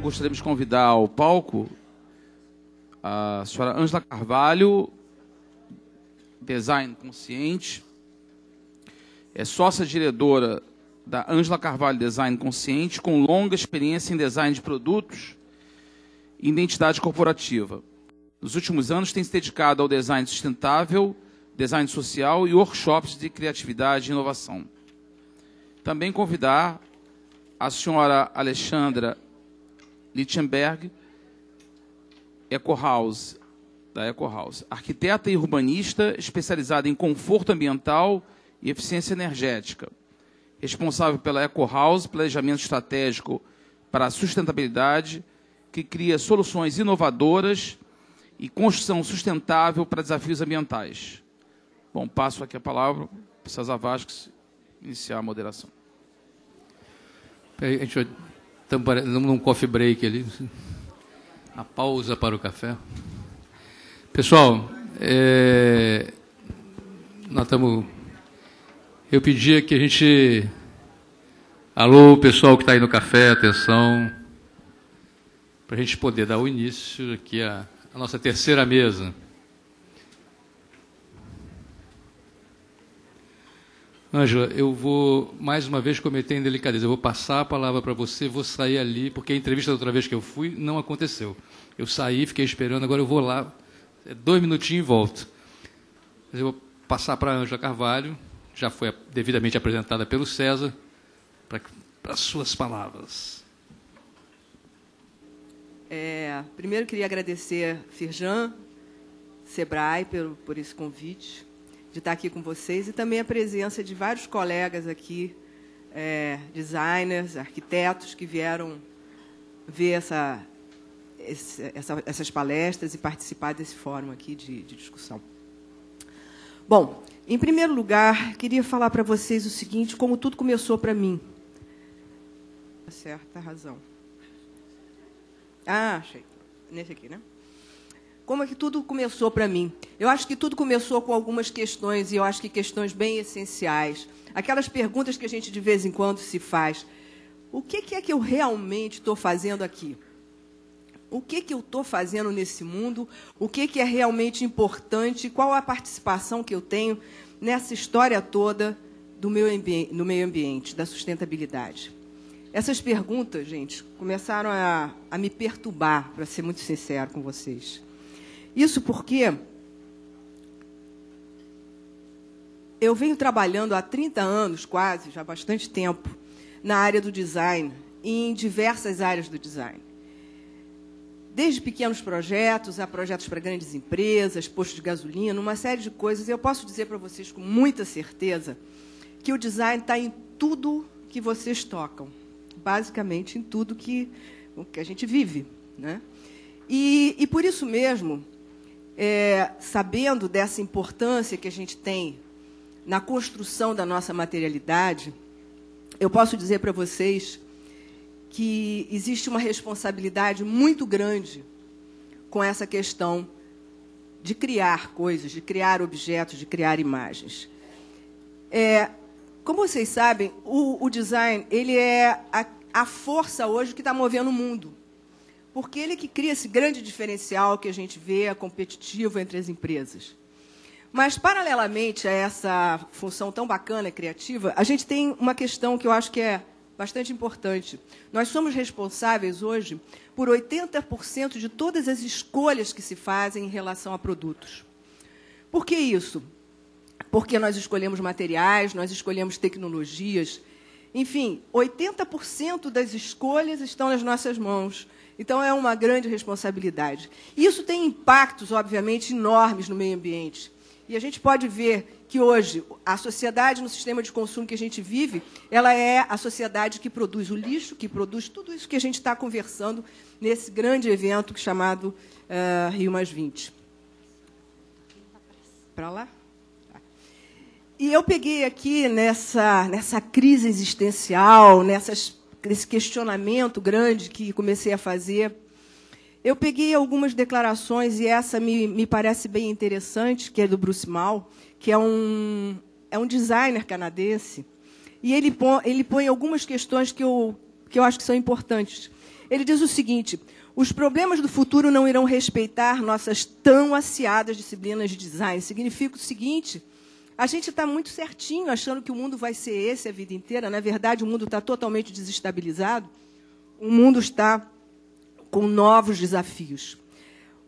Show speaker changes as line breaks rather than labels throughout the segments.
gostaríamos de convidar ao palco a senhora Ângela Carvalho, Design Consciente, é sócia-diretora da Ângela Carvalho Design Consciente, com longa experiência em design de produtos e identidade corporativa. Nos últimos anos, tem se dedicado ao design sustentável, design social e workshops de criatividade e inovação. Também convidar a senhora Alexandra Lichtenberg, da EcoHouse, arquiteta e urbanista especializada em conforto ambiental e eficiência energética, responsável pela EcoHouse, planejamento estratégico para a sustentabilidade, que cria soluções inovadoras e construção sustentável para desafios ambientais. Bom, passo aqui a palavra para o César Vasques iniciar a moderação.
A gente vai num coffee break ali, a pausa para o café. Pessoal, nós estamos... Eu pedia que a gente... Alô, pessoal que está aí no café, atenção, para a gente poder dar o início aqui à nossa terceira mesa. Ângela, eu vou, mais uma vez, cometer indelicadeza. Eu vou passar a palavra para você, vou sair ali, porque a entrevista da outra vez que eu fui não aconteceu. Eu saí, fiquei esperando, agora eu vou lá, 2 minutinhos e volto. Mas eu vou passar para a Ângela Carvalho, já foi devidamente apresentada pelo César, para as suas palavras.
Primeiro, queria agradecer a Firjan, Sebrae, por esse convite, de estar aqui com vocês, e também a presença de vários colegas aqui, designers, arquitetos, que vieram ver essas palestras e participar desse fórum aqui de discussão. Bom, em primeiro lugar, queria falar para vocês o seguinte, como tudo começou para mim. Certa razão. Ah, achei. Nesse aqui, né? Como é que tudo começou para mim? Eu acho que tudo começou com algumas questões, e eu acho que questões bem essenciais. Aquelas perguntas que a gente, de vez em quando, se faz. O que é que eu realmente estou fazendo aqui? O que eu estou fazendo nesse mundo? O que é realmente importante? Qual a participação que eu tenho nessa história toda do meio ambiente, da sustentabilidade? Essas perguntas, gente, começaram a me perturbar, para ser muito sincero com vocês. Isso porque eu venho trabalhando há 30 anos, quase, já há bastante tempo, na área do design, em diversas áreas do design. Desde pequenos projetos, a projetos para grandes empresas, postos de gasolina, uma série de coisas. E eu posso dizer para vocês com muita certeza que o design está em tudo que vocês tocam. Basicamente, em tudo que a gente vive, né? E por isso mesmo, sabendo dessa importância que a gente tem na construção da nossa materialidade, eu posso dizer para vocês que existe uma responsabilidade muito grande com essa questão de criar coisas, de criar objetos, de criar imagens. Como vocês sabem, o design ele é a força hoje que está movendo o mundo. Porque ele que cria esse grande diferencial que a gente vê, competitivo entre as empresas. Mas, paralelamente a essa função tão bacana e criativa, a gente tem uma questão que eu acho que é bastante importante. Nós somos responsáveis hoje por 80% de todas as escolhas que se fazem em relação a produtos. Por que isso? Porque nós escolhemos materiais, nós escolhemos tecnologias. Enfim, 80% das escolhas estão nas nossas mãos. Então, é uma grande responsabilidade. Isso tem impactos, obviamente, enormes no meio ambiente. E a gente pode ver que, hoje, a sociedade, no sistema de consumo que a gente vive, ela é a sociedade que produz o lixo, que produz tudo isso que a gente está conversando nesse grande evento chamado Rio+20. Para lá? E eu peguei aqui, nessa crise existencial, nesse questionamento grande que comecei a fazer, eu peguei algumas declarações, e essa me parece bem interessante, que é do Bruce Mau, que é um designer canadense, e ele põe algumas questões que eu porque eu acho que são importantes. Ele diz o seguinte: os problemas do futuro não irão respeitar nossas tão aciadas disciplinas de design. Significa o seguinte: a gente está muito certinho, achando que o mundo vai ser esse a vida inteira. Na verdade, o mundo está totalmente desestabilizado. O mundo está com novos desafios.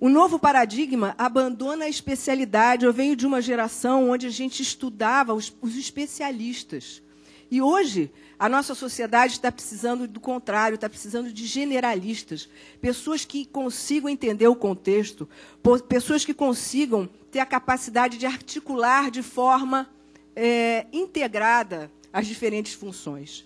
O novo paradigma abandona a especialidade. Eu venho de uma geração onde a gente estudava os especialistas. E hoje, a nossa sociedade está precisando do contrário, está precisando de generalistas, pessoas que consigam entender o contexto, pessoas que consigam ter a capacidade de articular de forma integrada as diferentes funções.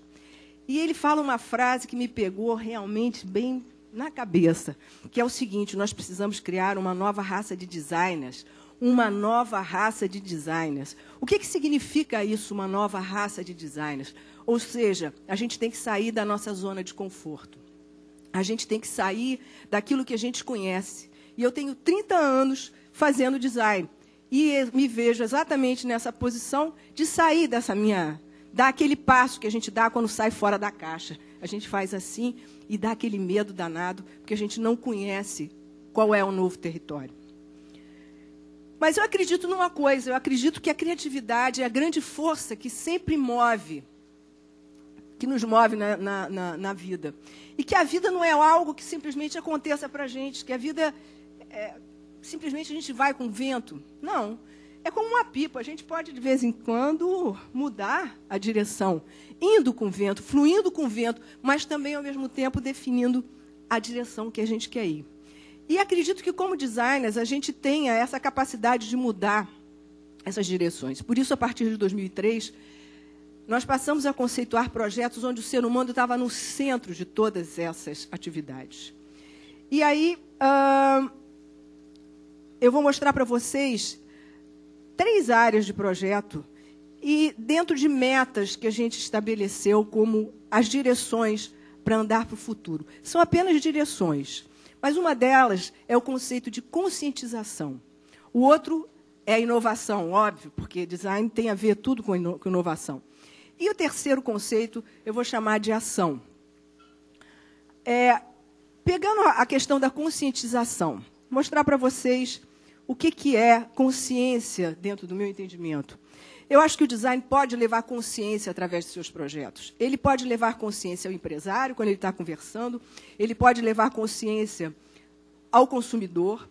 E ele fala uma frase que me pegou realmente bem na cabeça, que é o seguinte: nós precisamos criar uma nova raça de designers, uma nova raça de designers. O que significa isso, uma nova raça de designers? Ou seja, a gente tem que sair da nossa zona de conforto. A gente tem que sair daquilo que a gente conhece. E eu tenho 30 anos fazendo design. E me vejo exatamente nessa posição de sair dar aquele passo que a gente dá quando sai fora da caixa. A gente faz assim e dá aquele medo danado, porque a gente não conhece qual é o novo território. Mas eu acredito numa coisa: eu acredito que a criatividade é a grande força que sempre move, que nos move na vida. E que a vida não é algo que simplesmente aconteça para a gente, que a vida, simplesmente a gente vai com o vento. Não. É como uma pipa, a gente pode, de vez em quando, mudar a direção, indo com o vento, fluindo com o vento, mas também, ao mesmo tempo, definindo a direção que a gente quer ir. E acredito que, como designers, a gente tenha essa capacidade de mudar essas direções. Por isso, a partir de 2003, nós passamos a conceituar projetos onde o ser humano estava no centro de todas essas atividades. E aí, eu vou mostrar para vocês 3 áreas de projeto e dentro de metas que a gente estabeleceu como as direções para andar para o futuro. São apenas direções, mas uma delas é o conceito de conscientização. O outro é a inovação, óbvio, porque design tem a ver tudo com inovação. E o terceiro conceito eu vou chamar de ação. Pegando a questão da conscientização, mostrar para vocês o que é consciência dentro do meu entendimento. Eu acho que o design pode levar consciência através de seus projetos. Ele pode levar consciência ao empresário, quando ele está conversando. Ele pode levar consciência ao consumidor.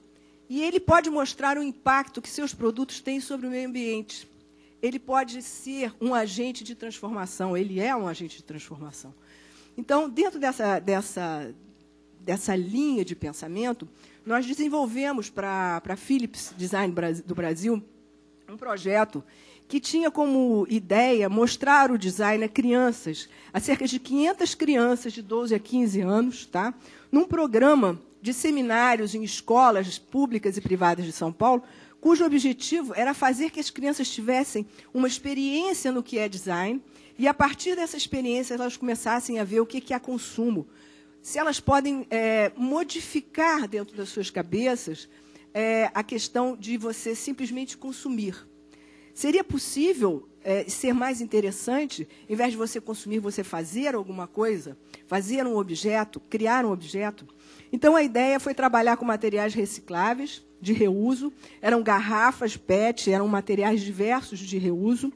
E ele pode mostrar o impacto que seus produtos têm sobre o meio ambiente. Ele pode ser um agente de transformação. Ele é um agente de transformação. Então, dentro dessa linha de pensamento, nós desenvolvemos para a Philips Design do Brasil um projeto que tinha como ideia mostrar o design a crianças, a cerca de 500 crianças de 12 a 15 anos, tá? Num programa de seminários em escolas públicas e privadas de São Paulo, cujo objetivo era fazer que as crianças tivessem uma experiência no que é design e, a partir dessa experiência, elas começassem a ver o que é consumo, se elas podem modificar dentro das suas cabeças a questão de você simplesmente consumir. Seria possível ser mais interessante, em vez de você consumir, você fazer alguma coisa, fazer um objeto, criar um objeto? Então, a ideia foi trabalhar com materiais recicláveis, de reuso, eram garrafas PET, eram materiais diversos de reuso.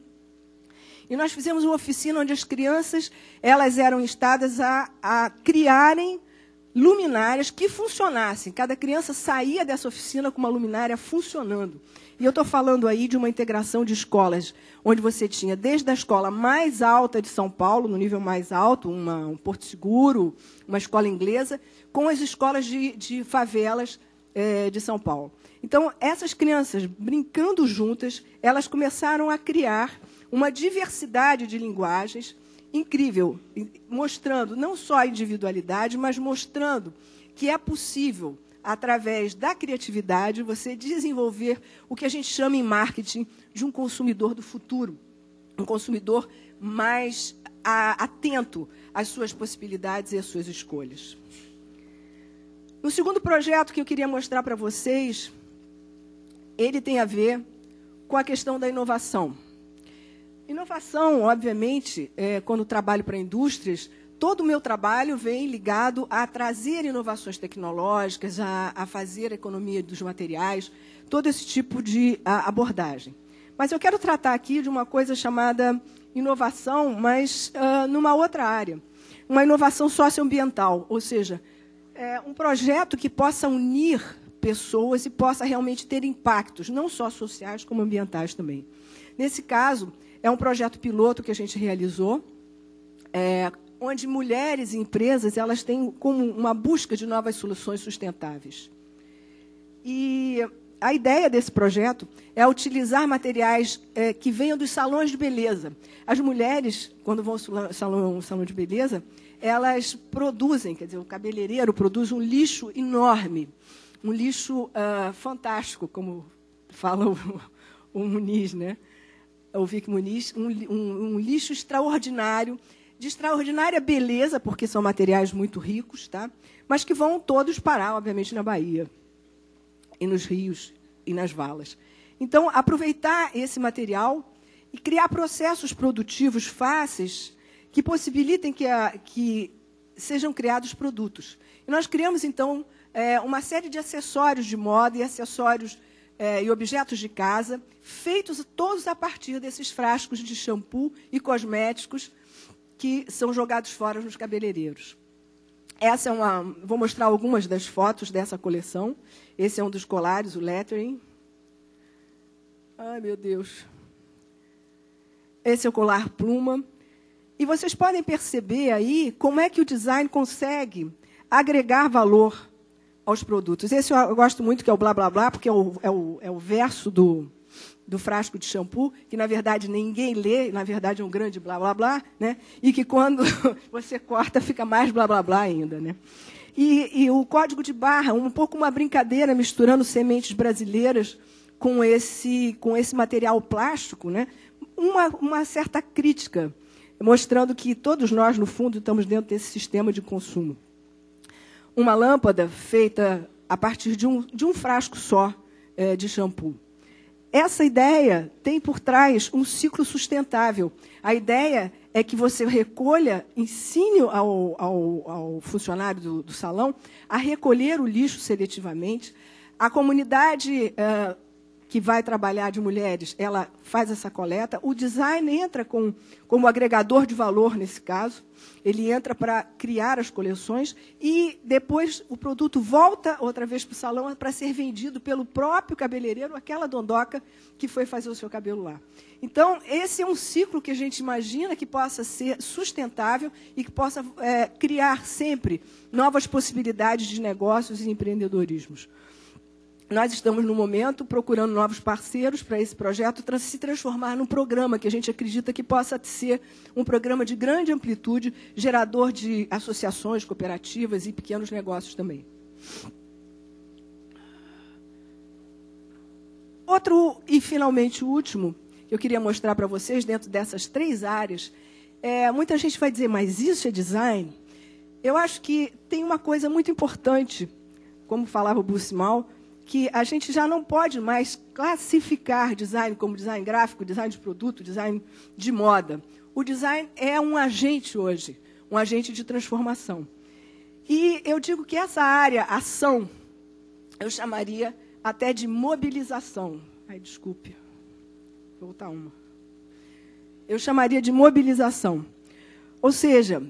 E nós fizemos uma oficina onde as crianças elas eram instadas a criarem luminárias que funcionassem. Cada criança saía dessa oficina com uma luminária funcionando. E eu estou falando aí de uma integração de escolas, onde você tinha desde a escola mais alta de São Paulo, no nível mais alto, um Porto Seguro, uma escola inglesa, com as escolas de favelas de São Paulo. Então, essas crianças, brincando juntas, elas começaram a criar uma diversidade de linguagens incrível, mostrando não só a individualidade, mas mostrando que é possível, através da criatividade, você desenvolver o que a gente chama em marketing de um consumidor do futuro, um consumidor mais atento às suas possibilidades e às suas escolhas. O segundo projeto que eu queria mostrar para vocês, ele tem a ver com a questão da inovação. Inovação, obviamente, quando trabalho para indústrias, todo o meu trabalho vem ligado a trazer inovações tecnológicas, a fazer a economia dos materiais, todo esse tipo de abordagem. Mas eu quero tratar aqui de uma coisa chamada inovação, mas numa outra área. Uma inovação socioambiental, ou seja, um projeto que possa unir pessoas e possa realmente ter impactos, não só sociais, como ambientais também. Nesse caso, é um projeto piloto que a gente realizou, onde mulheres e empresas elas têm como uma busca de novas soluções sustentáveis. E a ideia desse projeto é utilizar materiais que venham dos salões de beleza. As mulheres, quando vão ao salão de beleza, elas produzem, quer dizer, o cabeleireiro produz um lixo enorme, um lixo fantástico, como fala o Muniz, né? O Vic Muniz, um lixo extraordinário, de extraordinária beleza, porque são materiais muito ricos, tá? Mas que vão todos parar, obviamente, na Bahia, e nos rios, e nas valas. Então, aproveitar esse material e criar processos produtivos fáceis que possibilitem que sejam criados produtos. E nós criamos, então, uma série de acessórios de moda e acessórios e objetos de casa, feitos todos a partir desses frascos de shampoo e cosméticos que são jogados fora nos cabeleireiros. Vou mostrar algumas das fotos dessa coleção. Esse é um dos colares, o lettering. Ai, meu Deus. Esse é o colar pluma. E vocês podem perceber aí como é que o design consegue agregar valor aos produtos. Esse eu gosto muito, que é o blá, blá, blá, porque é o verso do frasco de shampoo, que, na verdade, ninguém lê, na verdade, é um grande blá, blá, blá, né? E que, quando você corta, fica mais blá, blá, blá ainda, né? E o código de barra, um pouco uma brincadeira, misturando sementes brasileiras com esse material plástico, né? Uma certa crítica, mostrando que todos nós, no fundo, estamos dentro desse sistema de consumo. Uma lâmpada feita a partir de um frasco só de shampoo. Essa ideia tem por trás um ciclo sustentável. A ideia é que você recolha, ensine ao funcionário do salão a recolher o lixo seletivamente. A comunidade que vai trabalhar de mulheres, ela faz essa coleta. O design entra como agregador de valor, nesse caso. Ele entra para criar as coleções e depois o produto volta outra vez para o salão para ser vendido pelo próprio cabeleireiro, aquela dondoca que foi fazer o seu cabelo lá. Então, esse é um ciclo que a gente imagina que possa ser sustentável e que possa criar sempre novas possibilidades de negócios e empreendedorismos. Nós estamos, no momento, procurando novos parceiros para esse projeto se transformar num programa que a gente acredita que possa ser um programa de grande amplitude, gerador de associações, cooperativas e pequenos negócios também. Outro, e finalmente o último, que eu queria mostrar para vocês, dentro dessas 3 áreas, muita gente vai dizer, mas isso é design? Eu acho que tem uma coisa muito importante, como falava o Bussimal, que a gente já não pode mais classificar design como design gráfico, design de produto, design de moda. O design é um agente hoje, um agente de transformação. E eu digo que essa área, ação, eu chamaria até de mobilização. Ai, desculpe, vou voltar uma. Eu chamaria de mobilização. Ou seja,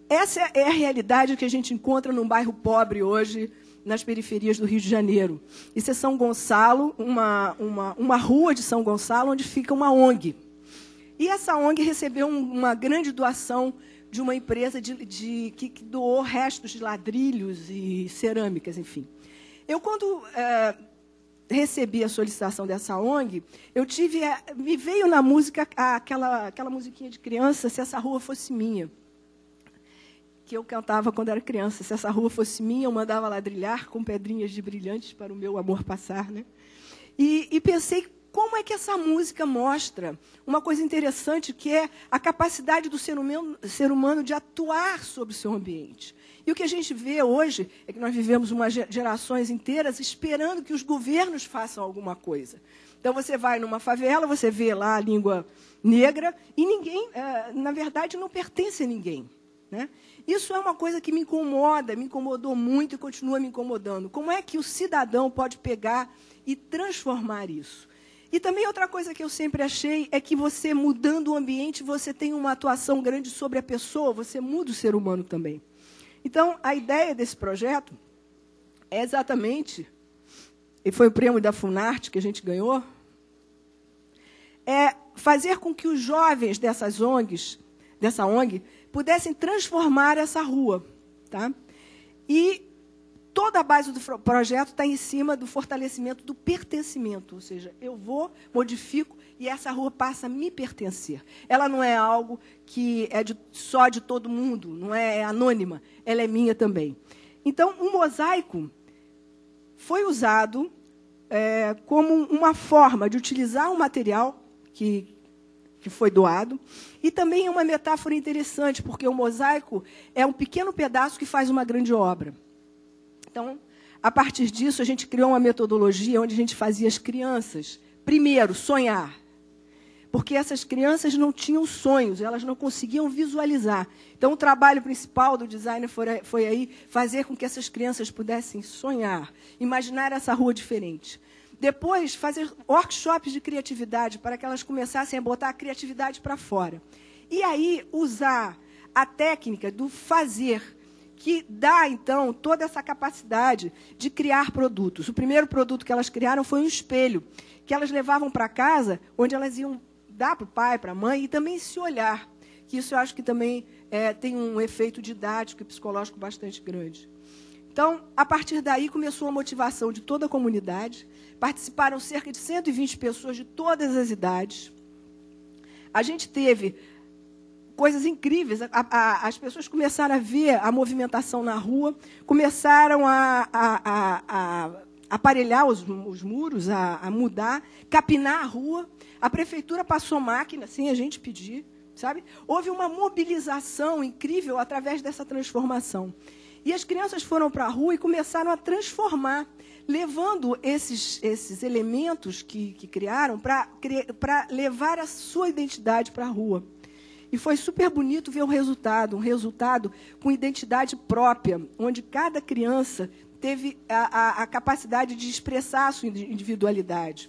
essa é a realidade que a gente encontra num bairro pobre hoje, nas periferias do Rio de Janeiro. Isso é São Gonçalo, uma rua de São Gonçalo, onde fica uma ONG. E essa ONG recebeu uma grande doação de uma empresa que doou restos de ladrilhos e cerâmicas, enfim. Eu, quando recebi a solicitação dessa ONG, me veio na música aquela musiquinha de criança, Se Essa Rua Fosse Minha, que eu cantava quando era criança. Se essa rua fosse minha, eu mandava ladrilhar com pedrinhas de brilhantes para o meu amor passar, né? E pensei, como é que essa música mostra uma coisa interessante, que é a capacidade do ser humano de atuar sobre o seu ambiente. E o que a gente vê hoje é que nós vivemos gerações inteiras esperando que os governos façam alguma coisa. Então, você vai numa favela, você vê lá a língua negra, e ninguém, na verdade, não pertence a ninguém. né? Isso é uma coisa que me incomoda, me incomodou muito e continua me incomodando. Como é que o cidadão pode pegar e transformar isso? E também outra coisa que eu sempre achei é que você, mudando o ambiente, você tem uma atuação grande sobre a pessoa, você muda o ser humano também. Então, a ideia desse projeto é exatamente, e foi o prêmio da Funarte que a gente ganhou, é fazer com que os jovens dessa ONG, pudessem transformar essa rua. Tá? E toda a base do projeto está em cima do fortalecimento do pertencimento, ou seja, eu vou, modifico, e essa rua passa a me pertencer. Ela não é algo que é só de todo mundo, não é anônima, ela é minha também. Então, o mosaico foi usado como uma forma de utilizar um material que foi doado, e também é uma metáfora interessante, porque o mosaico é um pequeno pedaço que faz uma grande obra. Então, a partir disso, a gente criou uma metodologia onde a gente fazia as crianças, primeiro, sonhar. Porque essas crianças não tinham sonhos, elas não conseguiam visualizar. Então, o trabalho principal do designer foi aí fazer com que essas crianças pudessem sonhar, imaginar essa rua diferente. Depois, fazer workshops de criatividade para que elas começassem a botar a criatividade para fora. E aí, usar a técnica do fazer, que dá, então, toda essa capacidade de criar produtos. O primeiro produto que elas criaram foi um espelho, que elas levavam para casa, onde elas iam dar para o pai, para a mãe, e também se olhar. Que isso eu acho que também tem um efeito didático e psicológico bastante grande. Então, a partir daí, começou a motivação de toda a comunidade. Participaram cerca de 120 pessoas de todas as idades. A gente teve coisas incríveis. As pessoas começaram a ver a movimentação na rua, começaram a aparelhar os muros, a mudar, capinar a rua. A prefeitura passou máquina, sem a gente pedir, sabe? Houve uma mobilização incrível através dessa transformação. E as crianças foram para a rua e começaram a transformar, levando esses elementos que criaram para levar a sua identidade para a rua. E foi super bonito ver o resultado, um resultado com identidade própria, onde cada criança teve a capacidade de expressar a sua individualidade.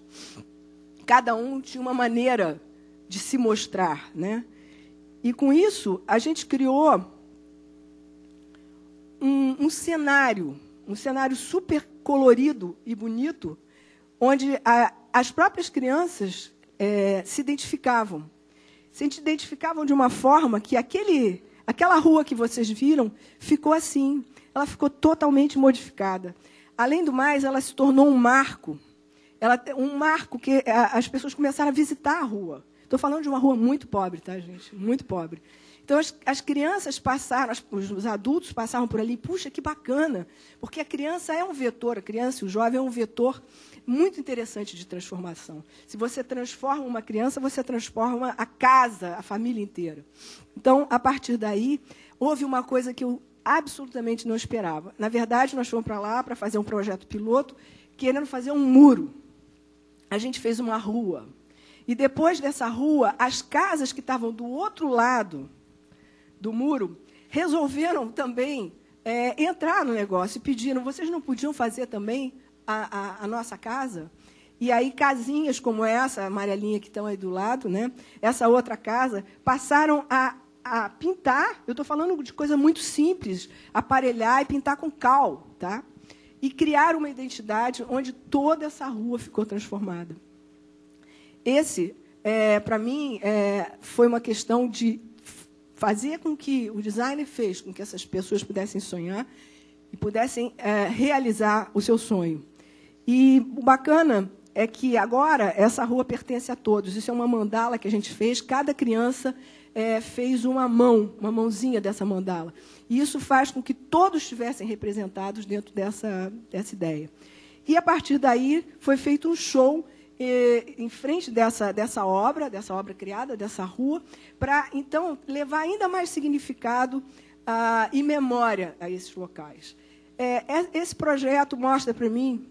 Cada um tinha uma maneira de se mostrar, né? E, com isso, a gente criou um cenário super colorido e bonito, onde as próprias crianças se identificavam. Se identificavam de uma forma que aquela rua que vocês viram ficou assim. Ela ficou totalmente modificada. Além do mais, ela se tornou um marco. Um marco que as pessoas começaram a visitar a rua. Estou falando de uma rua muito pobre, tá, gente? Muito pobre. Então, as crianças passaram, os adultos passavam por ali. Puxa, que bacana! Porque a criança é um vetor, a criança e o jovem é um vetor muito interessante de transformação. Se você transforma uma criança, você transforma a casa, a família inteira. Então, a partir daí, houve uma coisa que eu absolutamente não esperava. Na verdade, nós fomos para lá para fazer um projeto piloto, querendo fazer um muro. A gente fez uma rua. E depois dessa rua, as casas que estavam do outro lado do muro resolveram também entrar no negócio e pediram, vocês não podiam fazer também a nossa casa? E aí casinhas como essa, amarelinha que estão aí do lado, né? Essa outra casa, passaram a pintar, eu estou falando de coisa muito simples, aparelhar e pintar com cal, tá? E criar uma identidade onde toda essa rua ficou transformada. Esse, para mim, foi uma questão de fazer com que o designer fez com que essas pessoas pudessem sonhar e pudessem realizar o seu sonho. E o bacana é que agora essa rua pertence a todos. Isso é uma mandala que a gente fez. Cada criança fez uma mãozinha dessa mandala. E isso faz com que todos estivessem representados dentro dessa ideia. E, a partir daí, foi feito um show em frente dessa obra criada, dessa rua, para, então, levar ainda mais significado e memória a esses locais. Esse projeto mostra para mim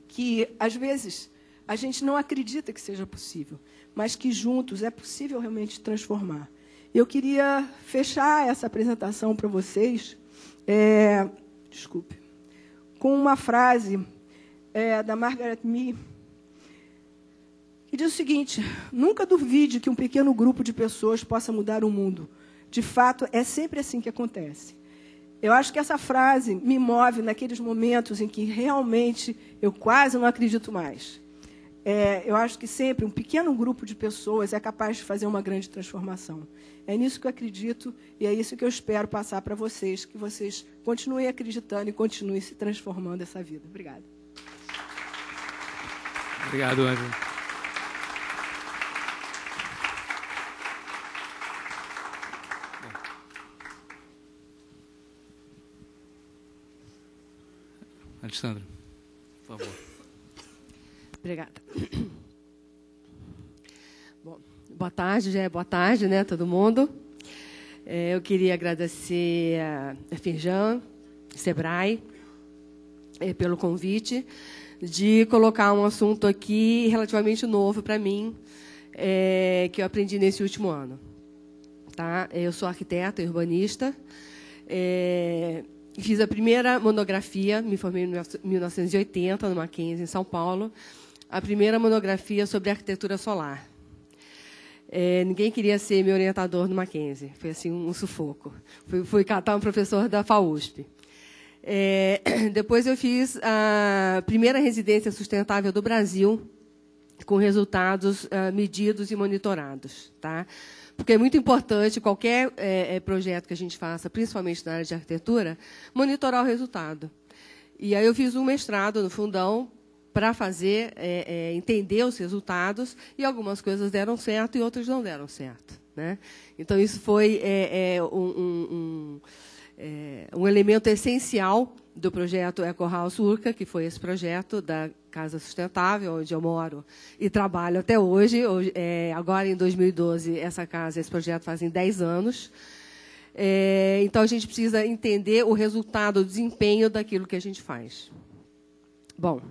que, às vezes, a gente não acredita que seja possível, mas que, juntos, é possível realmente transformar. Eu queria fechar essa apresentação para vocês, desculpe, com uma frase da Margaret Mead, que diz o seguinte: nunca duvide que um pequeno grupo de pessoas possa mudar o mundo. De fato, é sempre assim que acontece. Eu acho que essa frase me move naqueles momentos em que realmente eu quase não acredito mais. Eu acho que sempre um pequeno grupo de pessoas é capaz de fazer uma grande transformação. É nisso que eu acredito e é isso que eu espero passar para vocês, que vocês continuem acreditando e continuem se transformando essa vida. Obrigada.
Obrigado, Ângela. Alexandra, por favor.
Obrigada. Bom, boa tarde, né, todo mundo. Eu queria agradecer a Firjan, Sebrae, pelo convite de colocar um assunto aqui relativamente novo para mim, que eu aprendi nesse último ano. Tá? Eu sou arquiteta e urbanista. Fiz a primeira monografia, me formei em 1980, no Mackenzie, em São Paulo, a primeira monografia sobre arquitetura solar. Ninguém queria ser meu orientador no Mackenzie, foi assim um sufoco. Fui catar um professor da FAUSP. Depois eu fiz a primeira residência sustentável do Brasil, com resultados medidos e monitorados. Tá? Porque é muito importante, qualquer projeto que a gente faça, principalmente na área de arquitetura, monitorar o resultado. E aí eu fiz um mestrado no Fundão para fazer, entender os resultados, e algumas coisas deram certo e outras não deram certo. Né? Então, isso foi um elemento essencial do projeto EcoHouse Urca, que foi esse projeto da Casa Sustentável, onde eu moro e trabalho até hoje. Agora, em 2012, esse projeto fazem 10 anos. Então, a gente precisa entender o resultado, o desempenho daquilo que a gente faz. Bom,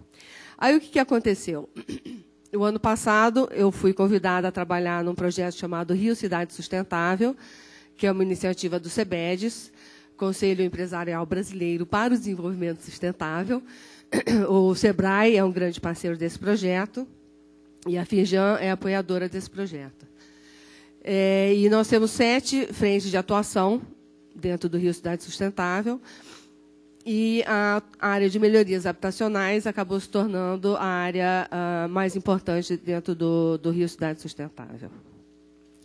aí o que aconteceu? O ano passado, eu fui convidada a trabalhar num projeto chamado Rio Cidade Sustentável, que é uma iniciativa do CEBEDES, Conselho Empresarial Brasileiro para o Desenvolvimento Sustentável. O Sebrae é um grande parceiro desse projeto e a Firjan é apoiadora desse projeto. E nós temos 7 frentes de atuação dentro do Rio Cidade Sustentável, e a área de melhorias habitacionais acabou se tornando a área mais importante dentro do Rio Cidade Sustentável.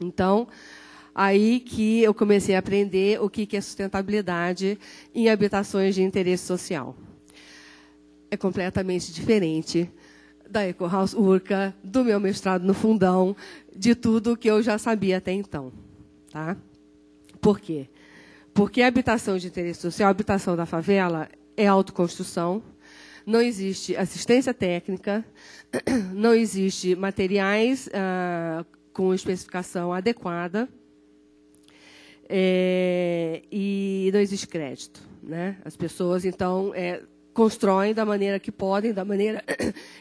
Então, aí que eu comecei a aprender o que é sustentabilidade em habitações de interesse social. É completamente diferente da EcoHouse Urca, do meu mestrado no Fundão, de tudo que eu já sabia até então. Tá? Por quê? Porque a habitação de interesse social, a habitação da favela, é autoconstrução, não existe assistência técnica, não existe materiais com especificação adequada, e não existe crédito. Né? As pessoas, então, constroem da maneira que podem, da maneira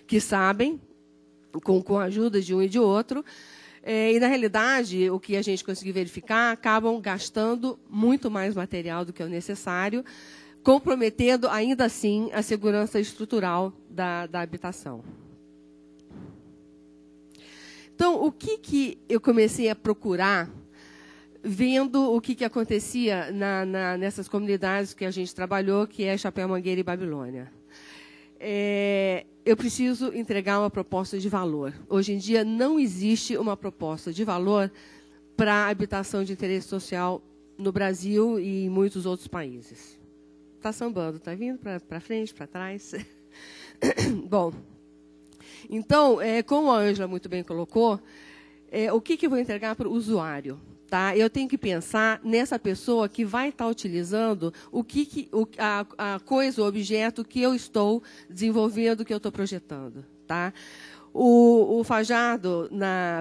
que sabem, com a ajuda de um e de outro. E, na realidade, o que a gente conseguiu verificar, acabam gastando muito mais material do que é o necessário, comprometendo, ainda assim, a segurança estrutural da habitação. Então, o que eu comecei a procurar, vendo o que acontecia nessas comunidades que a gente trabalhou, que é Chapéu, Mangueira e Babilônia? Eu preciso entregar uma proposta de valor. Hoje em dia, não existe uma proposta de valor para a habitação de interesse social no Brasil e em muitos outros países. Está sambando, está vindo para frente, para trás? Bom, então, como a Ângela muito bem colocou, o que eu vou entregar para o usuário? Tá? Eu tenho que pensar nessa pessoa que vai estar utilizando a coisa, o objeto que eu estou desenvolvendo, que eu estou projetando. Tá? O Fajardo,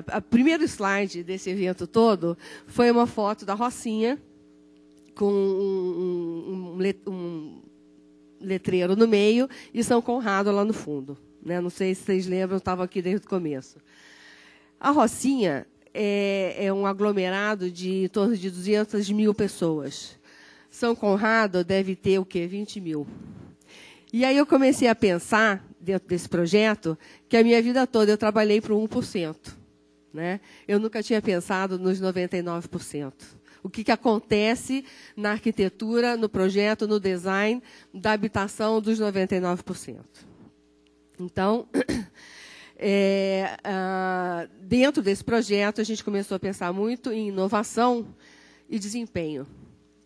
a primeiro slide desse evento todo, foi uma foto da Rocinha, com um letreiro no meio e São Conrado lá no fundo. Né? Não sei se vocês lembram, eu estava aqui desde o começo. A Rocinha é um aglomerado de em torno de 200 mil pessoas. São Conrado deve ter o quê? 20 mil. E aí eu comecei a pensar, dentro desse projeto, que a minha vida toda eu trabalhei para o 1%. Né? Eu nunca tinha pensado nos 99%. O que acontece na arquitetura, no projeto, no design da habitação dos 99%. Então, dentro desse projeto, a gente começou a pensar muito em inovação e desempenho.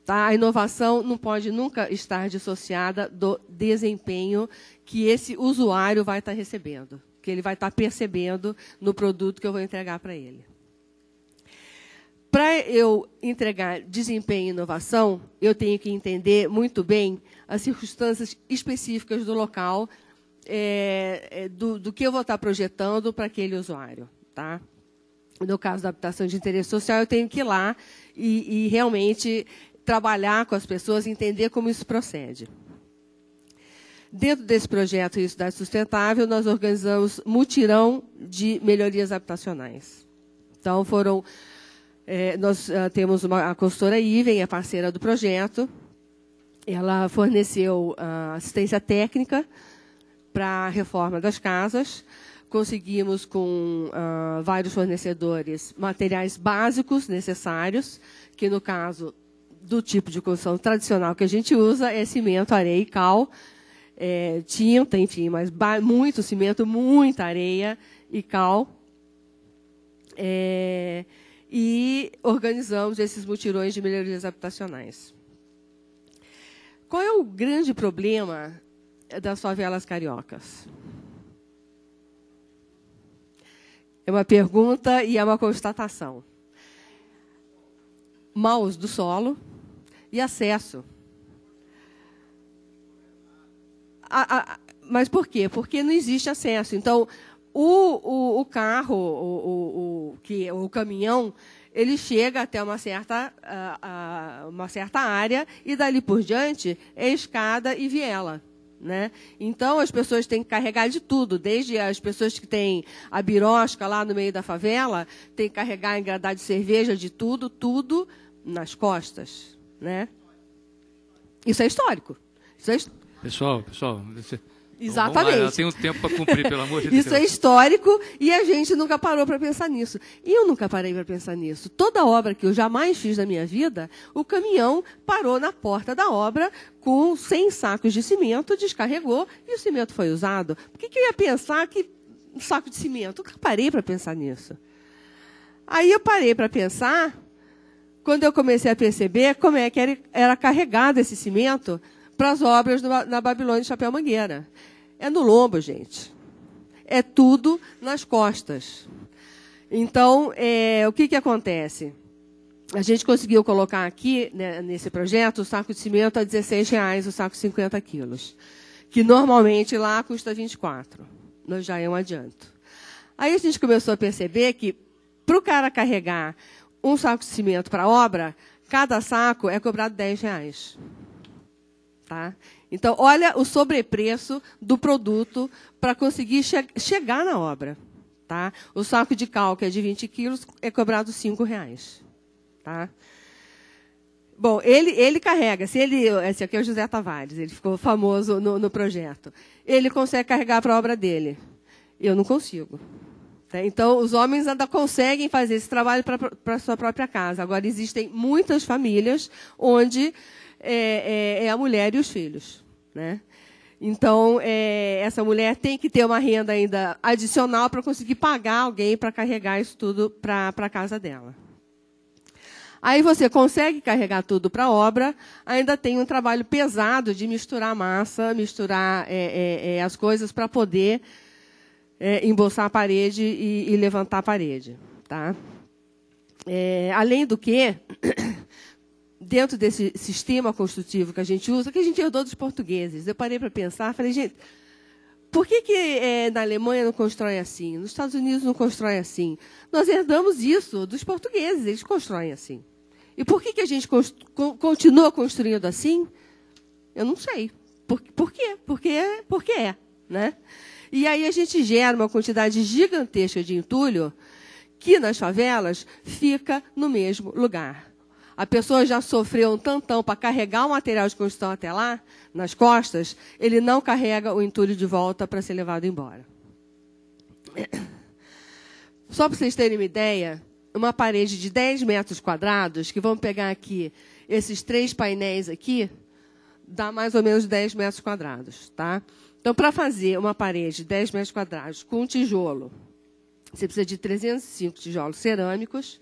Tá? A inovação não pode nunca estar dissociada do desempenho que esse usuário vai estar recebendo, que ele vai estar percebendo no produto que eu vou entregar para ele. Para eu entregar desempenho e inovação, eu tenho que entender muito bem as circunstâncias específicas do local, do que eu vou estar projetando para aquele usuário. Tá? No caso da habitação de interesse social, eu tenho que ir lá e realmente trabalhar com as pessoas, entender como isso procede. Dentro desse projeto de Cidade Sustentável, nós organizamos mutirão de melhorias habitacionais. Então, nós temos a consultora Iven, a parceira do projeto. Ela forneceu assistência técnica para a reforma das casas. Conseguimos, com vários fornecedores, materiais básicos necessários, que, no caso do tipo de construção tradicional que a gente usa, é cimento, areia e cal, tinta, enfim, mas muito cimento, muita areia e cal. E organizamos esses mutirões de melhorias habitacionais. Qual é o grande problema das favelas cariocas? É uma pergunta e é uma constatação. Mau uso do solo e acesso. Mas por quê? Porque não existe acesso. Então, o carro, o caminhão, ele chega até uma certa área e, dali por diante, é escada e viela. Né? Então, as pessoas têm que carregar de tudo, desde as pessoas que têm a birosca lá no meio da favela, têm que carregar engradado de cerveja, de tudo nas costas. Né? Isso é histórico.
Pessoal,
exatamente.
Eu tenho tempo para cumprir, pelo amor de Deus.
Isso é histórico e a gente nunca parou para pensar nisso. E eu nunca parei para pensar nisso. Toda obra que eu jamais fiz na minha vida, o caminhão parou na porta da obra com 100 sacos de cimento, descarregou e o cimento foi usado. Por que eu ia pensar que um saco de cimento? Eu nunca parei para pensar nisso. Aí eu parei para pensar, quando eu comecei a perceber como é que era carregado esse cimento para as obras na Babilônia de Chapéu Mangueira. É no lombo, gente. É tudo nas costas. Então, o que acontece? A gente conseguiu colocar aqui, né, nesse projeto, o saco de cimento a R$16, o saco de 50 quilos. Que normalmente lá custa 24. Nós já é um adianto. Aí a gente começou a perceber que, para o cara carregar um saco de cimento para a obra, cada saco é cobrado R$10. Tá? Então, olha o sobrepreço do produto para conseguir chegar na obra. Tá? O saco de cal, que é de 20 quilos, é cobrado R$5. Tá? Bom, ele carrega. Esse aqui é o José Tavares, ele ficou famoso no projeto. Ele consegue carregar para a obra dele. Eu não consigo. Tá? Então, os homens ainda conseguem fazer esse trabalho para a sua própria casa. Agora, existem muitas famílias onde é a mulher e os filhos. Né? Então, essa mulher tem que ter uma renda ainda adicional para conseguir pagar alguém para carregar isso tudo para a casa dela. Aí você consegue carregar tudo para a obra, ainda tem um trabalho pesado de misturar massa, misturar as coisas para poder embolsar a parede e levantar a parede. Tá? Além do que... dentro desse sistema construtivo que a gente usa, que a gente herdou dos portugueses. Eu parei para pensar, falei, gente, por que na Alemanha não constrói assim? Nos Estados Unidos não constrói assim? Nós herdamos isso dos portugueses, eles constroem assim. E por que a gente continua construindo assim? Eu não sei. Por quê? Porque é. Né? E aí a gente gera uma quantidade gigantesca de entulho que nas favelas fica no mesmo lugar. A pessoa já sofreu um tantão para carregar o material de construção até lá, nas costas, ele não carrega o entulho de volta para ser levado embora. Só para vocês terem uma ideia, uma parede de 10 metros quadrados, que vamos pegar aqui esses 3 painéis aqui, dá mais ou menos 10 metros quadrados. Tá? Então, para fazer uma parede de 10 metros quadrados com tijolo, você precisa de 305 tijolos cerâmicos,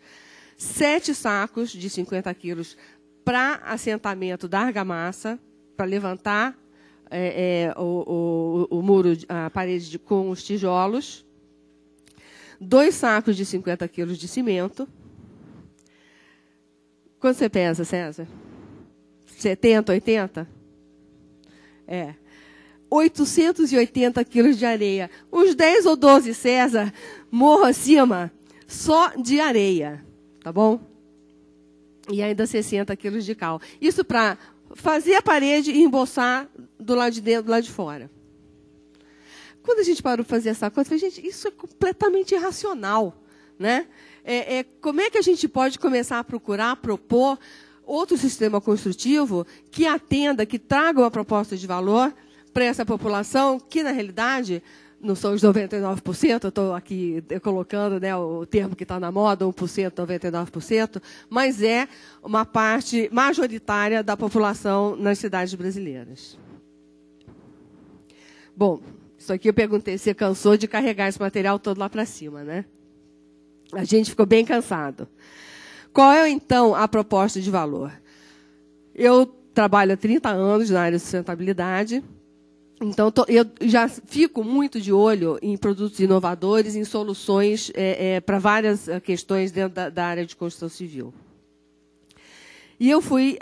7 sacos de 50 quilos para assentamento da argamassa, para levantar o muro, a parede com os tijolos, 2 sacos de 50 quilos de cimento. Quanto você pesa, César? 70, 80? 880 quilos de areia. Uns 10 ou 12, César, morro acima, só de areia. Tá bom? E ainda 60 quilos de cal. Isso para fazer a parede e emboçar do lado de dentro, do lado de fora. Quando a gente parou para fazer essa conta, eu falei, gente, isso é completamente irracional. Né? Como é que a gente pode começar a procurar, propor outro sistema construtivo que atenda, que traga uma proposta de valor para essa população, que, na realidade, não são os 99%, eu estou aqui colocando, né, o termo que está na moda, 1%, 99%, mas é uma parte majoritária da população nas cidades brasileiras. Bom, isso aqui eu perguntei, você cansou de carregar esse material todo lá para cima, né? A gente ficou bem cansado. Qual é, então, a proposta de valor? Eu trabalho há 30 anos na área de sustentabilidade, então eu já fico muito de olho em produtos inovadores, em soluções para várias questões dentro da área de construção civil. E eu fui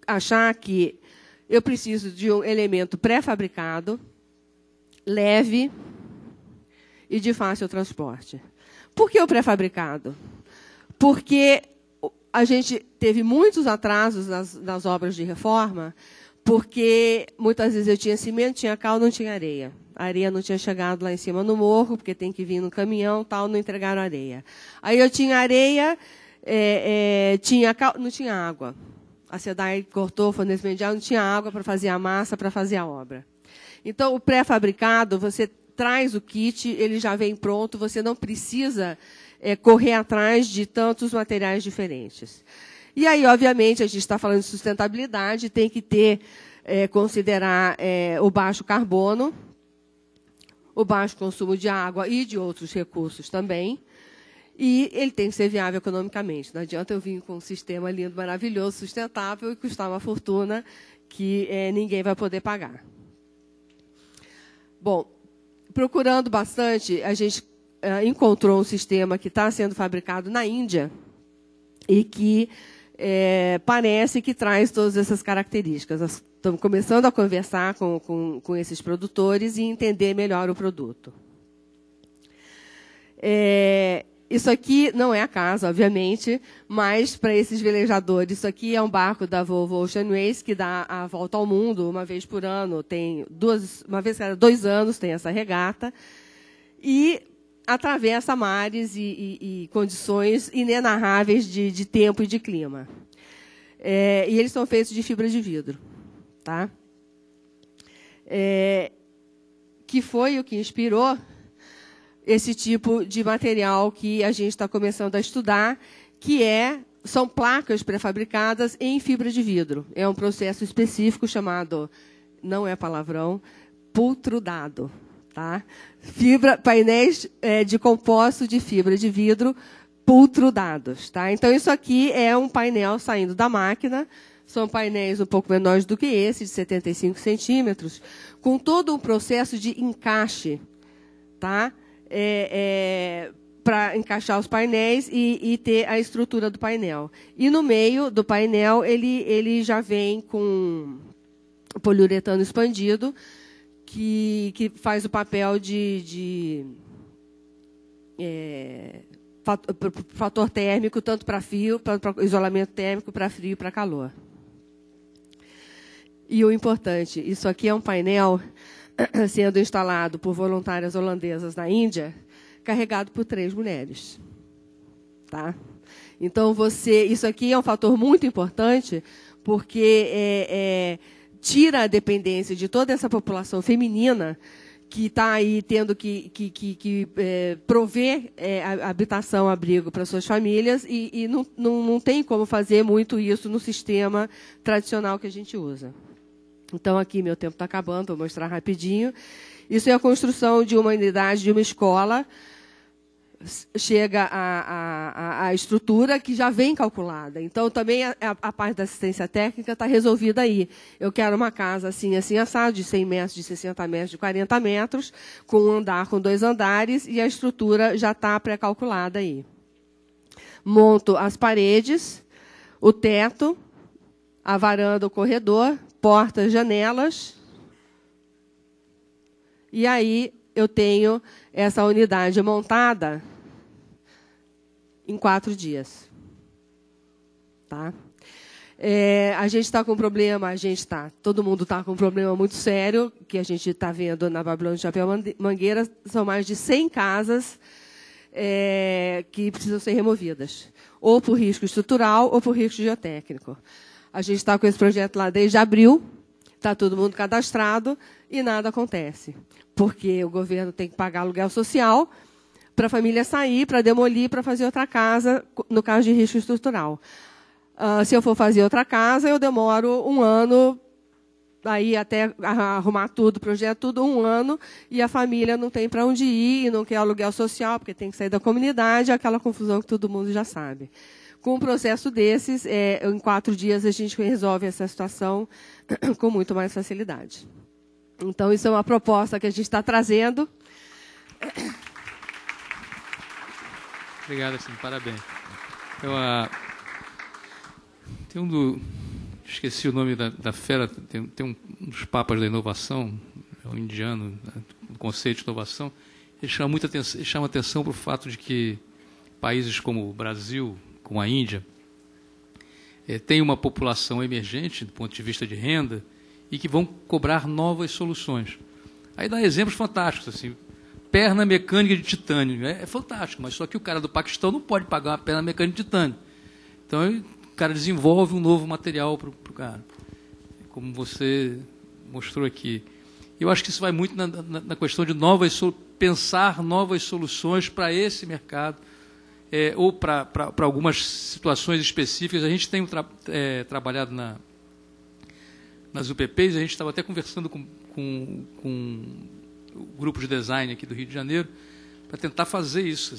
achar que eu preciso de um elemento pré-fabricado, leve e de fácil transporte. Por que o pré-fabricado? Porque a gente teve muitos atrasos nas obras de reforma, porque muitas vezes eu tinha cimento, tinha cal, não tinha areia. A areia não tinha chegado lá em cima no morro, porque tem que vir no caminhão, tal, não entregaram areia. Aí eu tinha areia, tinha cal, não tinha água. A SEDAI cortou o fornecimento de água, não tinha água para fazer a massa, para fazer a obra. Então, o pré-fabricado, você traz o kit, ele já vem pronto, você não precisa correr atrás de tantos materiais diferentes. E aí, obviamente, a gente está falando de sustentabilidade, tem que considerar o baixo carbono, o baixo consumo de água e de outros recursos também, e ele tem que ser viável economicamente. Não adianta eu vir com um sistema lindo, maravilhoso, sustentável e custar uma fortuna que ninguém vai poder pagar. Bom, procurando bastante, a gente encontrou um sistema que está sendo fabricado na Índia e que parece que traz todas essas características. Nós estamos começando a conversar com esses produtores e entender melhor o produto. Isso aqui não é a casa, obviamente, mas para esses velejadores, isso aqui é um barco da Volvo Oceanways que dá a volta ao mundo uma vez por ano, uma vez cada 2 anos tem essa regata, e atravessa mares e condições inenarráveis de tempo e de clima. E eles são feitos de fibra de vidro. Tá? Que foi o que inspirou esse tipo de material que a gente está começando a estudar, que são placas pré-fabricadas em fibra de vidro. É um processo específico chamado, não é palavrão, pultrudado. Tá? Painéis de composto de fibra de vidro pultrudados. Tá? Então, isso aqui é um painel saindo da máquina, são painéis um pouco menores do que esse, de 75 centímetros, com todo um processo de encaixe, tá? Para encaixar os painéis e ter a estrutura do painel. E no meio do painel, ele já vem com poliuretano expandido, que faz o papel de fator térmico, tanto para frio, para isolamento térmico, para frio e para calor. E o importante, isso aqui é um painel sendo instalado por voluntárias holandesas na Índia, carregado por 3 mulheres. Tá? Então, isso aqui é um fator muito importante, porque tira a dependência de toda essa população feminina que está aí tendo que prover habitação, abrigo para suas famílias, e não tem como fazer muito isso no sistema tradicional que a gente usa. Então, aqui, meu tempo está acabando, vou mostrar rapidinho. Isso é a construção de uma unidade, de uma escola. Chega a estrutura que já vem calculada. Então, também a parte da assistência técnica está resolvida aí. Eu quero uma casa assim, assado, de 100 metros, de 60 metros, de 40 metros, com um andar, com 2 andares, e a estrutura já está pré-calculada aí. Monto as paredes, o teto, a varanda, o corredor, portas, janelas. E aí eu tenho essa unidade montada em 4 dias. Tá? A gente está com um problema, todo mundo está com um problema muito sério, que a gente está vendo na Babilônia de Chapéu Mangueira, são mais de 100 casas que precisam ser removidas, ou por risco estrutural ou por risco geotécnico. A gente está com esse projeto lá desde abril, está todo mundo cadastrado e nada acontece, porque o governo tem que pagar aluguel social para a família sair, para demolir, para fazer outra casa, no caso de risco estrutural. Se eu for fazer outra casa, eu demoro 1 ano, aí até arrumar tudo, projeto tudo, 1 ano, e a família não tem para onde ir, e não quer aluguel social, porque tem que sair da comunidade, aquela confusão que todo mundo já sabe. Com um processo desses, em 4 dias, a gente resolve essa situação com muito mais facilidade. Então, isso é uma proposta que a gente está trazendo.
Obrigado, assim, parabéns. Esqueci o nome da fera, tem um dos papas da inovação, é um indiano, o conceito de inovação. Ele chama atenção para o fato de que países como o Brasil, como a Índia, têm uma população emergente do ponto de vista de renda e que vão cobrar novas soluções. Aí dá exemplos fantásticos, assim, perna mecânica de titânio. É fantástico, mas só que o cara do Paquistão não pode pagar uma perna mecânica de titânio. Então, o cara desenvolve um novo material para o cara, como você mostrou aqui. Eu acho que isso vai muito na questão de pensar novas soluções para esse mercado, ou para algumas situações específicas. A gente tem trabalhado nas UPPs, a gente estava até conversando com o grupo de design aqui do Rio de Janeiro, para tentar fazer isso.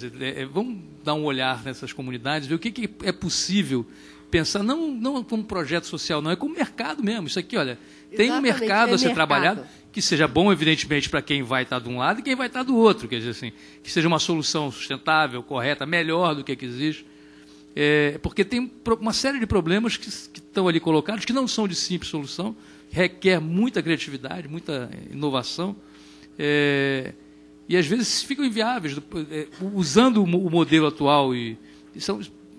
Vamos dar um olhar nessas comunidades, ver o que é possível pensar, não como projeto social, não, é como mercado mesmo. Isso aqui, olha, tem um mercado a ser trabalhado, que seja bom, evidentemente, para quem vai estar de um lado e quem vai estar do outro. Quer dizer assim, que seja uma solução sustentável, correta, melhor do que existe. Porque tem uma série de problemas que estão ali colocados, que não são de simples solução, requer muita criatividade, muita inovação, e às vezes ficam inviáveis, usando o modelo atual, e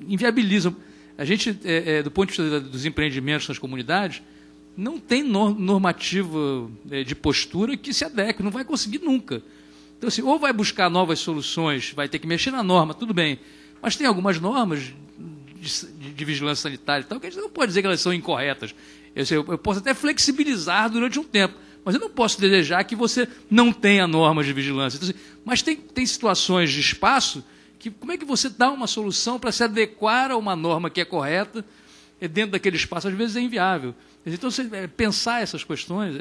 inviabilizam. A gente, do ponto de vista dos empreendimentos nas comunidades, não tem normativa de postura que se adeque, não vai conseguir nunca. Então, assim, ou vai buscar novas soluções, vai ter que mexer na norma, tudo bem, mas tem algumas normas de vigilância sanitária e tal, que a gente não pode dizer que elas são incorretas. Eu posso até flexibilizar durante um tempo, mas eu não posso desejar que você não tenha normas de vigilância. Então, assim, mas tem situações de espaço que como é que você dá uma solução para se adequar a uma norma que é correta dentro daquele espaço? Às vezes é inviável. Então, pensar essas questões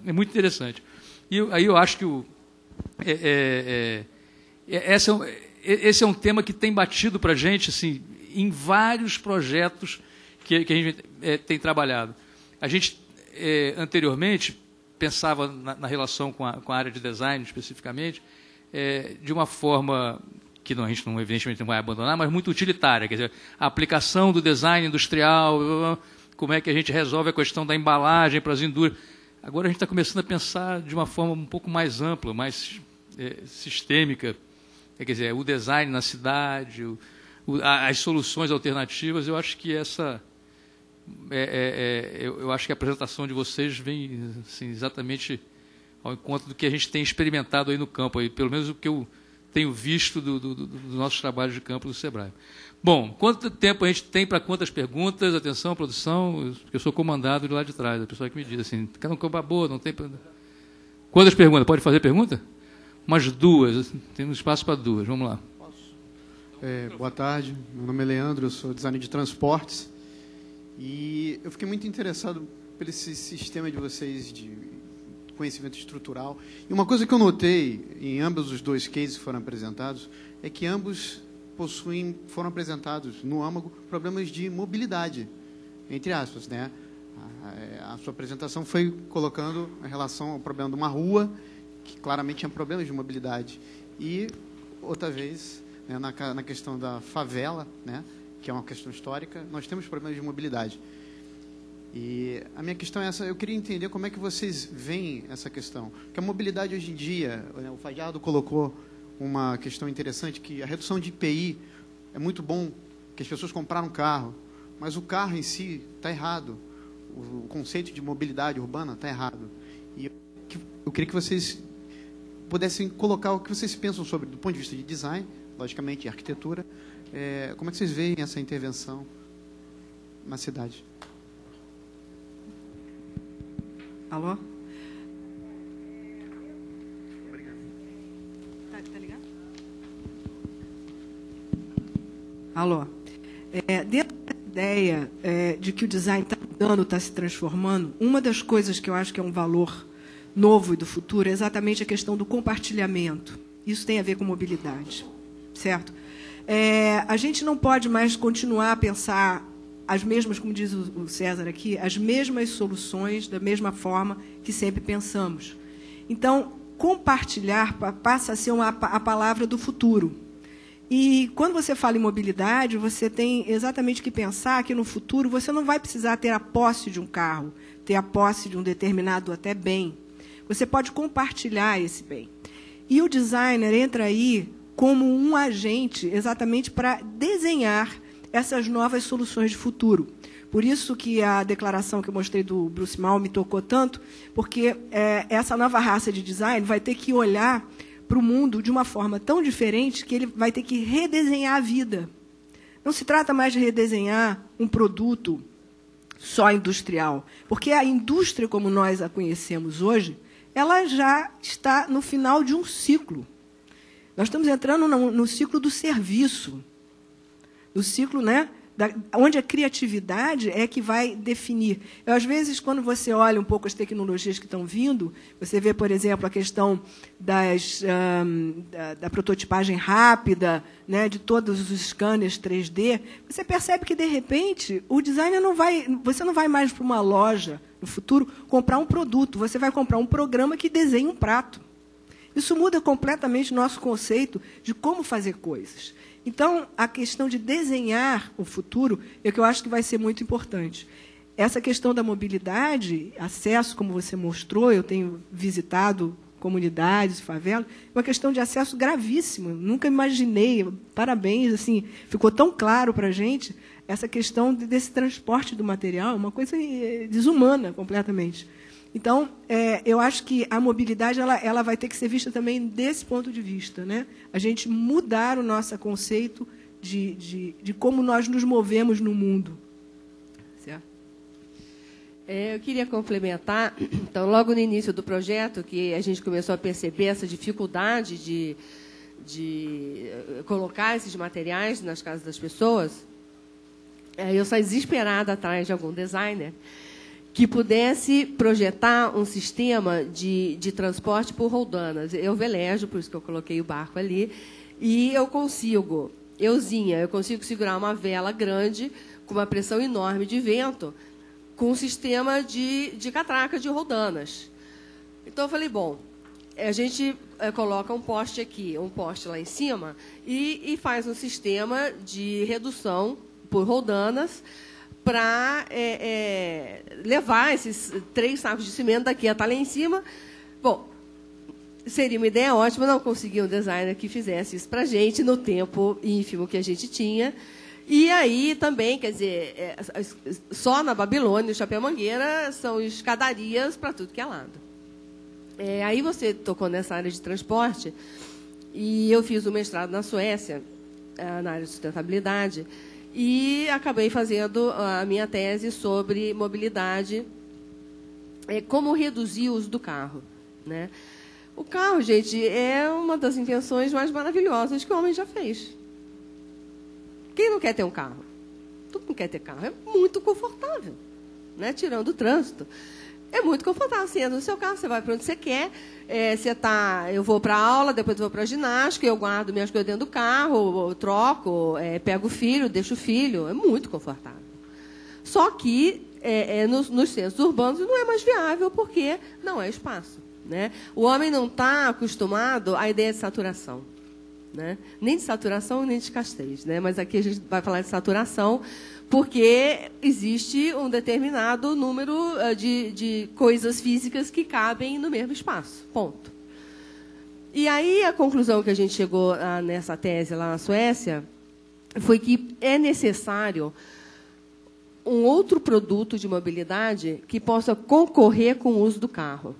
é muito interessante. E aí eu acho que esse é um tema que tem batido para a gente assim, em vários projetos que a gente tem trabalhado. A gente, anteriormente, pensava na relação com a área de design, especificamente, de uma forma que a gente, evidentemente, não vai abandonar, mas muito utilitária. Quer dizer, a aplicação do design industrial, como é que a gente resolve a questão da embalagem para as indústrias. Agora a gente está começando a pensar de uma forma um pouco mais ampla, mais sistêmica. Quer dizer, o design na cidade, as soluções alternativas. Eu acho que eu acho que a apresentação de vocês vem assim, exatamente ao encontro do que a gente tem experimentado aí no campo. Aí, pelo menos o que eu tenho visto dos nossos trabalhos de campo do SEBRAE. Bom, quanto tempo a gente tem para quantas perguntas? Atenção, produção, eu sou comandado de lá de trás, a pessoa que me diz assim, não compra boa, não tem... Quantas perguntas? Pode fazer pergunta? Umas 2, temos espaço para 2, vamos lá.
Boa tarde, meu nome é Leandro, eu sou designer de transportes e eu fiquei muito interessado por esse sistema de vocês de conhecimento estrutural. E uma coisa que eu notei em ambos os 2 cases que foram apresentados é que ambos foram apresentados no âmago problemas de mobilidade, entre aspas, né? A sua apresentação foi colocando em relação ao problema de uma rua que claramente tinha problemas de mobilidade e outra vez, né, na questão da favela, né, que é uma questão histórica, nós temos problemas de mobilidade. E a minha questão é essa, eu queria entender como é que vocês veem essa questão. Porque a mobilidade hoje em dia, né, o Fajardo colocou uma questão interessante, que a redução de IPI é muito bom, que as pessoas compraram um carro, mas o carro em si está errado. O conceito de mobilidade urbana está errado. E eu queria que vocês pudessem colocar o que vocês pensam sobre, do ponto de vista de design, logicamente, e arquitetura, como é que vocês veem essa intervenção na cidade?
Alô? Obrigado. Tá ligado? Alô? Dentro da ideia de que o design está mudando, está se transformando, uma das coisas que eu acho que é um valor novo e do futuro é exatamente a questão do compartilhamento. Isso tem a ver com mobilidade, certo? A gente não pode mais continuar a pensar as mesmas, como diz o César aqui, as mesmas soluções da mesma forma que sempre pensamos. Então, compartilhar passa a ser a palavra do futuro. E quando você fala em mobilidade, você tem exatamente que pensar que no futuro você não vai precisar ter a posse de um carro, ter a posse de um determinado até bem. Você pode compartilhar esse bem. E o designer entra aí como um agente exatamente para desenhar essas novas soluções de futuro. Por isso que a declaração que eu mostrei do Bruce Mal me tocou tanto, porque essa nova raça de design vai ter que olhar para o mundo de uma forma tão diferente que ele vai ter que redesenhar a vida. Não se trata mais de redesenhar um produto só industrial, porque a indústria, como nós a conhecemos hoje, ela já está no final de um ciclo. Nós estamos entrando no ciclo do serviço, no ciclo, né, onde a criatividade é que vai definir. Às vezes, quando você olha um pouco as tecnologias que estão vindo, você vê, por exemplo, a questão da prototipagem rápida, né, de todos os scanners 3D, você percebe que, de repente, o designer você não vai mais para uma loja, no futuro, comprar um produto, você vai comprar um programa que desenha um prato. Isso muda completamente o nosso conceito de como fazer coisas. Então, a questão de desenhar o futuro é o que eu acho que vai ser muito importante. Essa questão da mobilidade, acesso, como você mostrou, eu tenho visitado comunidades, favelas, é uma questão de acesso gravíssima. Nunca imaginei, parabéns, assim, ficou tão claro para a gente essa questão desse transporte do material, uma coisa desumana completamente. Então, eu acho que a mobilidade ela vai ter que ser vista também desse ponto de vista, né? A gente mudar o nosso conceito de como nós nos movemos no mundo. Certo?
Eu queria complementar, então, logo no início do projeto, que a gente começou a perceber essa dificuldade de colocar esses materiais nas casas das pessoas, eu saí desesperada atrás de algum designer que pudesse projetar um sistema de transporte por roldanas. Eu velejo, por isso que eu coloquei o barco ali, e eu consigo segurar uma vela grande com uma pressão enorme de vento, com um sistema de catraca de roldanas. Então, eu falei, bom, a gente coloca um poste aqui, um poste lá em cima, e faz um sistema de redução por roldanas, para levar esses 3 sacos de cimento daqui até lá em cima. Bom, seria uma ideia ótima, não consegui um designer que fizesse isso para a gente no tempo ínfimo que a gente tinha. E aí também, quer dizer, só na Babilônia, Chapéu Mangueira, são escadarias para tudo que é lado. Aí você tocou nessa área de transporte, E eu fiz o mestrado na Suécia, na área de sustentabilidade, e acabei fazendo a minha tese sobre mobilidade, como reduzir o uso do carro, né? O carro, gente, é uma das invenções mais maravilhosas que o homem já fez. Quem não quer ter um carro? Todo mundo quer ter carro. É muito confortável, né? Tirando o trânsito. É muito confortável. Você entra no seu carro, você vai para onde você quer. Eu vou para a aula, depois eu vou para a ginástica, eu guardo minhas coisas dentro do carro, eu troco, pego o filho, deixo o filho. É muito confortável. Só que nos centros urbanos não é mais viável porque não é espaço, né? O homem não está acostumado à ideia de saturação, né? Nem de saturação, nem de escassez, né? Mas aqui a gente vai falar de saturação porque existe um determinado número de coisas físicas que cabem no mesmo espaço. Ponto. E aí a conclusão que a gente chegou nessa tese lá na Suécia foi que é necessário um outro produto de mobilidade que possa concorrer com o uso do carro.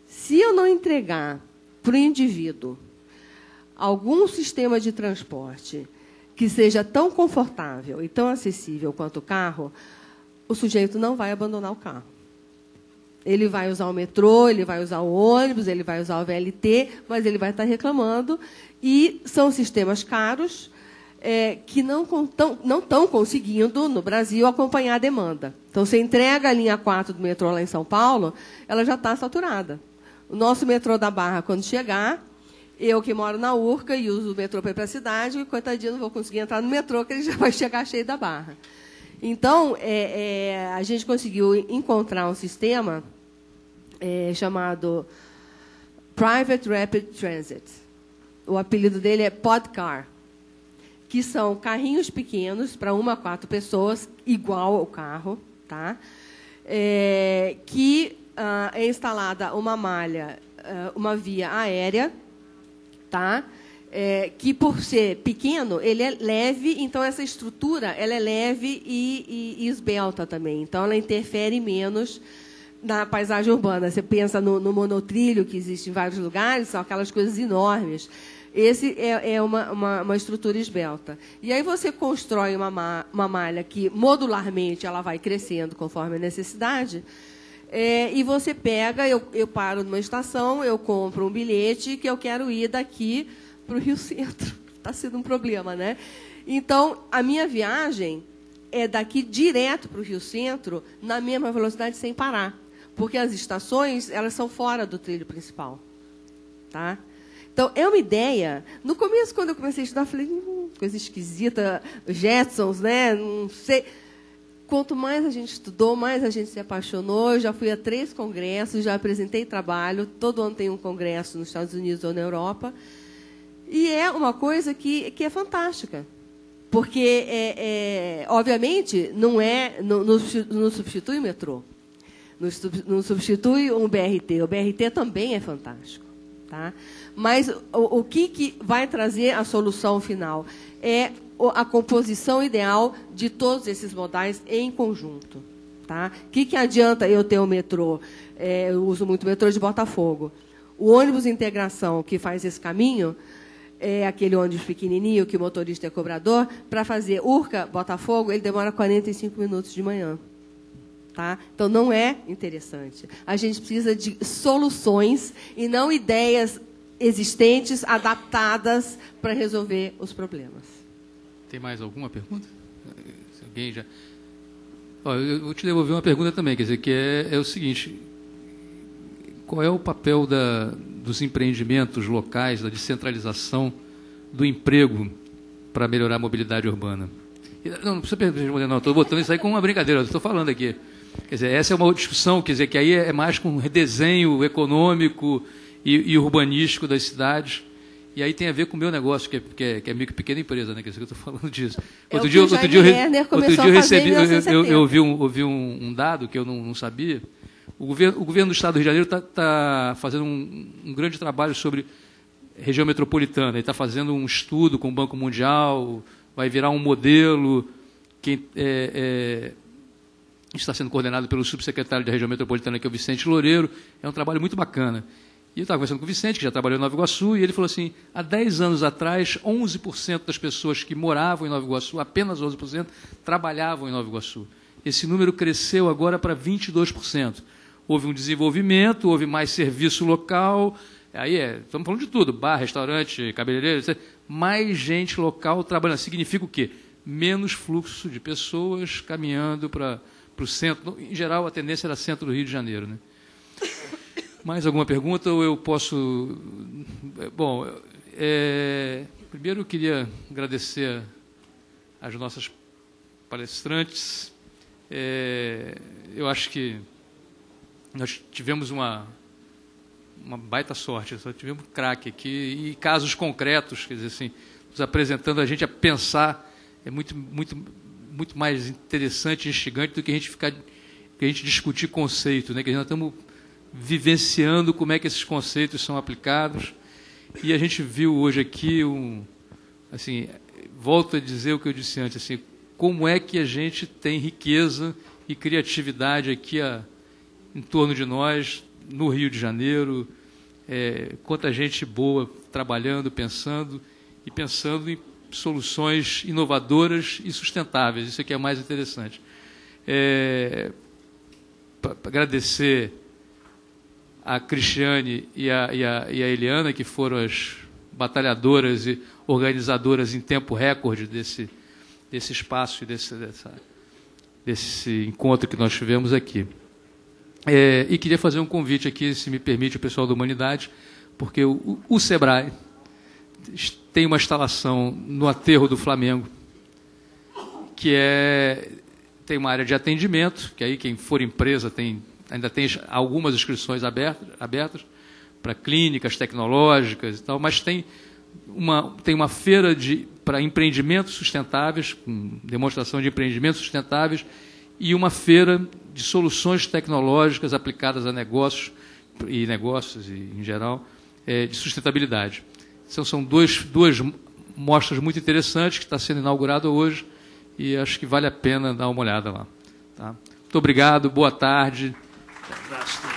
Se eu não entregar para o indivíduo algum sistema de transporte que seja tão confortável e tão acessível quanto o carro, o sujeito não vai abandonar o carro. Ele vai usar o metrô, ele vai usar o ônibus, ele vai usar o VLT, mas ele vai estar reclamando. E são sistemas caros que não estão conseguindo, no Brasil, acompanhar a demanda. Então, você entrega a linha 4 do metrô lá em São Paulo, ela já está saturada. O nosso metrô da Barra, quando chegar, eu que moro na Urca e uso o metrô para ir para a cidade, coitadinho, não vou conseguir entrar no metrô, porque ele já vai chegar cheio da Barra. Então, a gente conseguiu encontrar um sistema chamado Private Rapid Transit. O apelido dele é PodCar, que são carrinhos pequenos para 1 a 4 pessoas, igual ao carro, tá? Que é instalada uma malha, uma via aérea, tá? Que, por ser pequeno, ele é leve, então essa estrutura ela é leve e esbelta também. Então, ela interfere menos na paisagem urbana. Você pensa no monotrilho, que existe em vários lugares, são aquelas coisas enormes. Esse é uma estrutura esbelta. E aí você constrói uma malha que, modularmente, ela vai crescendo conforme a necessidade, e você pega, eu paro numa estação, eu compro um bilhete que eu quero ir daqui para o Rio Centro. Está sendo um problema, né? Então, a minha viagem é daqui direto para o Rio Centro, na mesma velocidade, sem parar. Porque as estações, elas são fora do trilho principal. Tá? Então, é uma ideia. No começo, quando eu comecei a estudar, eu falei, coisa esquisita, Jetsons, né? Não sei. Quanto mais a gente estudou, mais a gente se apaixonou. Eu já fui a 3 congressos, já apresentei trabalho. Todo ano tem um congresso nos Estados Unidos ou na Europa. E é uma coisa que é fantástica. Porque, obviamente, não substitui o metrô. Não substitui um BRT. O BRT também é fantástico. Tá? Mas o que vai trazer a solução final é a composição ideal de todos esses modais em conjunto. Tá? O que adianta eu ter o metrô? Eu uso muito o metrô de Botafogo. O ônibus integração que faz esse caminho, aquele ônibus pequenininho que o motorista é cobrador, para fazer Urca, Botafogo, ele demora 45 minutos de manhã. Tá? Então, não é interessante. A gente precisa de soluções e não ideias existentes, adaptadas para resolver os problemas.
Tem mais alguma pergunta? Se alguém já... Eu vou te devolver uma pergunta também, quer dizer, que é o seguinte: qual é o papel dos empreendimentos locais, da descentralização do emprego para melhorar a mobilidade urbana? Não precisa responder, não. Estou botando isso aí como uma brincadeira, estou falando aqui. Quer dizer, essa é uma discussão, quer dizer, que aí é mais com redesenho econômico e urbanístico das cidades. E aí tem a ver com o meu negócio, que é micro e pequena empresa, né? Quer dizer, que eu estou falando disso. Outro dia eu recebi, eu ouvi um dado que eu não sabia. O governo do Estado do Rio de Janeiro está fazendo um grande trabalho sobre região metropolitana. Ele está fazendo um estudo com o Banco Mundial, vai virar um modelo que está sendo coordenado pelo subsecretário da região metropolitana, que é o Vicente Loureiro. É um trabalho muito bacana. E eu estava conversando com o Vicente, que já trabalhou em Nova Iguaçu, e ele falou assim, há 10 anos atrás, 11% das pessoas que moravam em Nova Iguaçu, apenas 11%, trabalhavam em Nova Iguaçu. Esse número cresceu agora para 22%. Houve um desenvolvimento, houve mais serviço local, aí estamos falando de tudo, bar, restaurante, cabeleireiro, etc. Mais gente local trabalhando. Significa o quê? Menos fluxo de pessoas caminhando para o centro. Em geral, a tendência era centro do Rio de Janeiro, né? Mais alguma pergunta ou eu posso... Bom, primeiro eu queria agradecer às nossas palestrantes. Eu acho que nós tivemos uma baita sorte, só tivemos um craque aqui e casos concretos, quer dizer assim, nos apresentando a gente a pensar, é muito mais interessante e instigante do que a gente discutir conceito, né? Que nós estamos vivenciando como é que esses conceitos são aplicados. E a gente viu hoje aqui, assim, volto a dizer o que eu disse antes, assim, como é que a gente tem riqueza e criatividade aqui em torno de nós, no Rio de Janeiro, quanta gente boa trabalhando, pensando em soluções inovadoras e sustentáveis. Isso aqui é mais interessante. Agradecer a Cristiane e a Eliana, que foram as batalhadoras e organizadoras em tempo recorde desse espaço e desse encontro que nós tivemos aqui. E queria fazer um convite aqui, se me permite, o pessoal da Humanidade, porque o SEBRAE tem uma instalação no Aterro do Flamengo, que tem uma área de atendimento, que aí quem for empresa ainda tem algumas inscrições abertas para clínicas tecnológicas e tal, mas tem uma feira para empreendimentos sustentáveis, com demonstração de empreendimentos sustentáveis, e uma feira de soluções tecnológicas aplicadas a negócios em geral, de sustentabilidade. Então, são duas mostras muito interessantes que está sendo inaugurada hoje e acho que vale a pena dar uma olhada lá. Tá? Muito obrigado, boa tarde. Um abraço.